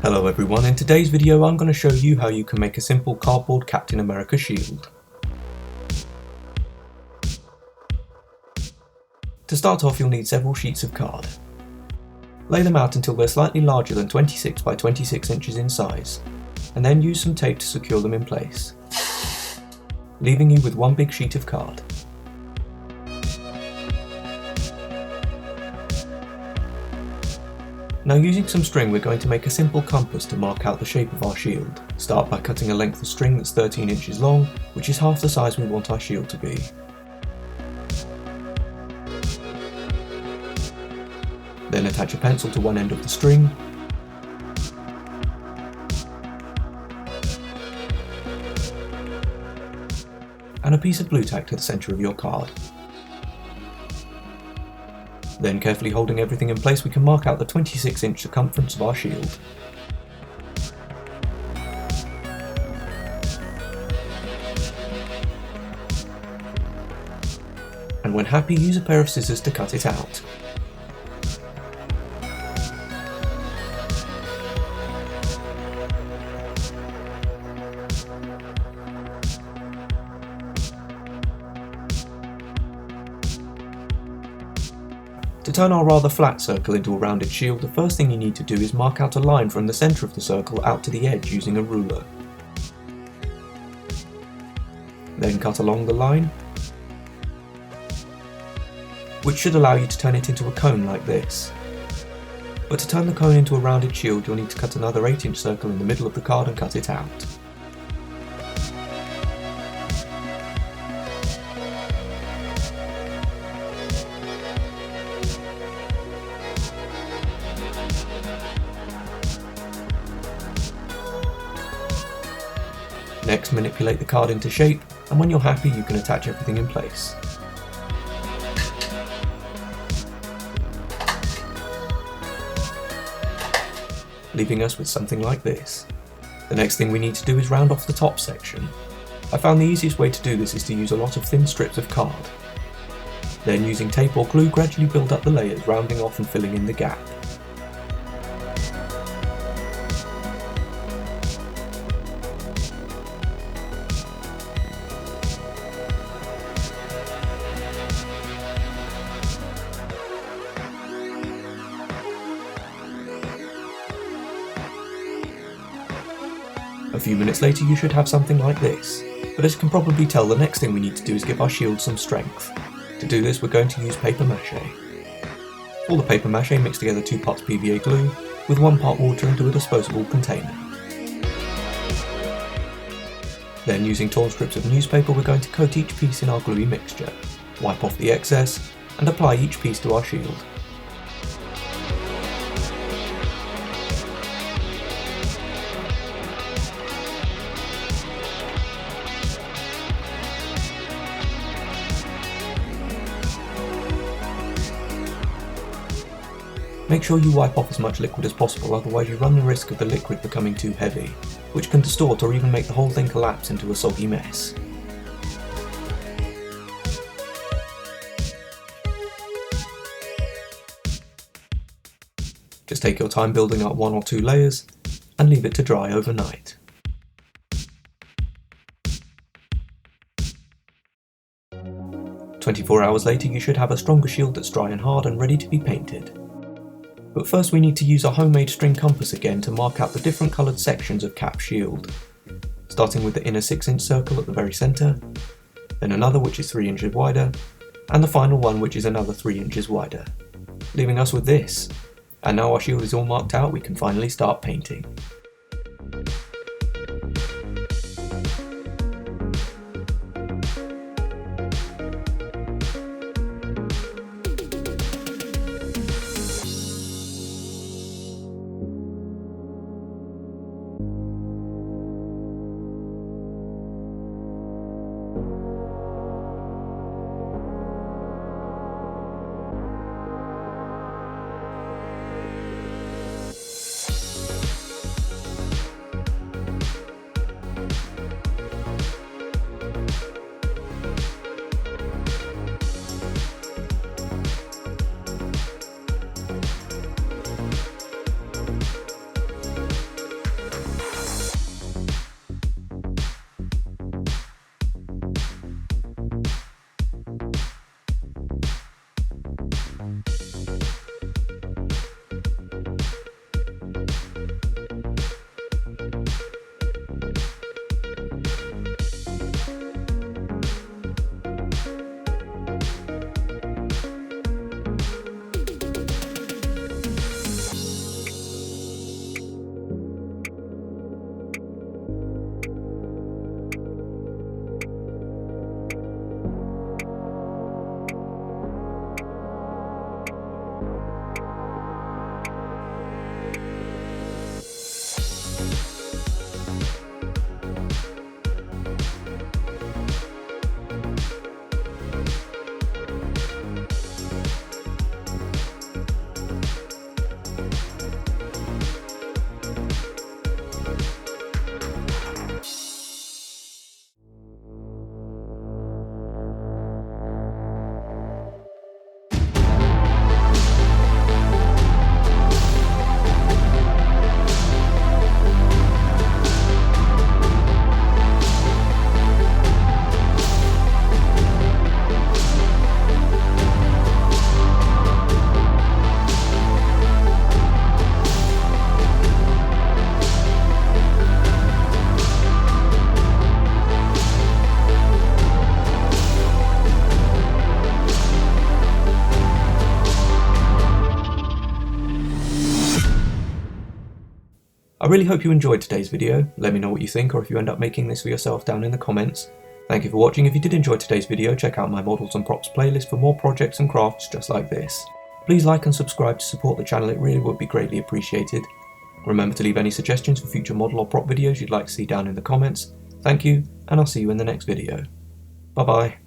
Hello everyone, in today's video I'm going to show you how you can make a simple cardboard Captain America shield. To start off you'll need several sheets of card. Lay them out until they're slightly larger than 26 by 26 inches in size, and then use some tape to secure them in place, leaving you with one big sheet of card. Now using some string we're going to make a simple compass to mark out the shape of our shield. Start by cutting a length of string that's 13 inches long, which is half the size we want our shield to be. Then attach a pencil to one end of the string, and a piece of blue tack to the centre of your card. Then, carefully holding everything in place, we can mark out the 26-inch circumference of our shield. And when happy, use a pair of scissors to cut it out. To turn our rather flat circle into a rounded shield, the first thing you need to do is mark out a line from the centre of the circle out to the edge using a ruler. Then cut along the line, which should allow you to turn it into a cone like this. But to turn the cone into a rounded shield you'll need to cut another 8-inch circle in the middle of the card and cut it out. Next, manipulate the card into shape, and when you're happy you can attach everything in place. Leaving us with something like this. The next thing we need to do is round off the top section. I found the easiest way to do this is to use a lot of thin strips of card. Then using tape or glue gradually build up the layers, rounding off and filling in the gap. A few minutes later you should have something like this, but as you can probably tell the next thing we need to do is give our shield some strength. To do this we're going to use paper mache. For the paper mache mix together 2 parts PVA glue with 1 part water into a disposable container. Then using torn strips of newspaper we're going to coat each piece in our gluey mixture, wipe off the excess and apply each piece to our shield. Make sure you wipe off as much liquid as possible, otherwise you run the risk of the liquid becoming too heavy, which can distort or even make the whole thing collapse into a soggy mess. Just take your time building up 1 or 2 layers and leave it to dry overnight. "24 hours later you should have a stronger shield that's dry and hard and ready to be painted. But first we need to use our homemade string compass again to mark out the different coloured sections of Cap's shield, starting with the inner 6-inch circle at the very centre, then another which is 3 inches wider, and the final one which is another 3 inches wider, leaving us with this. And now our shield is all marked out, we can finally start painting. I really hope you enjoyed today's video. Let me know what you think, or if you end up making this for yourself down in the comments. Thank you for watching. If you did enjoy today's video, check out my models and props playlist for more projects and crafts just like this. Please like and subscribe to support the channel, it really would be greatly appreciated. Remember to leave any suggestions for future model or prop videos you'd like to see down in the comments. Thank you, and I'll see you in the next video. Bye bye.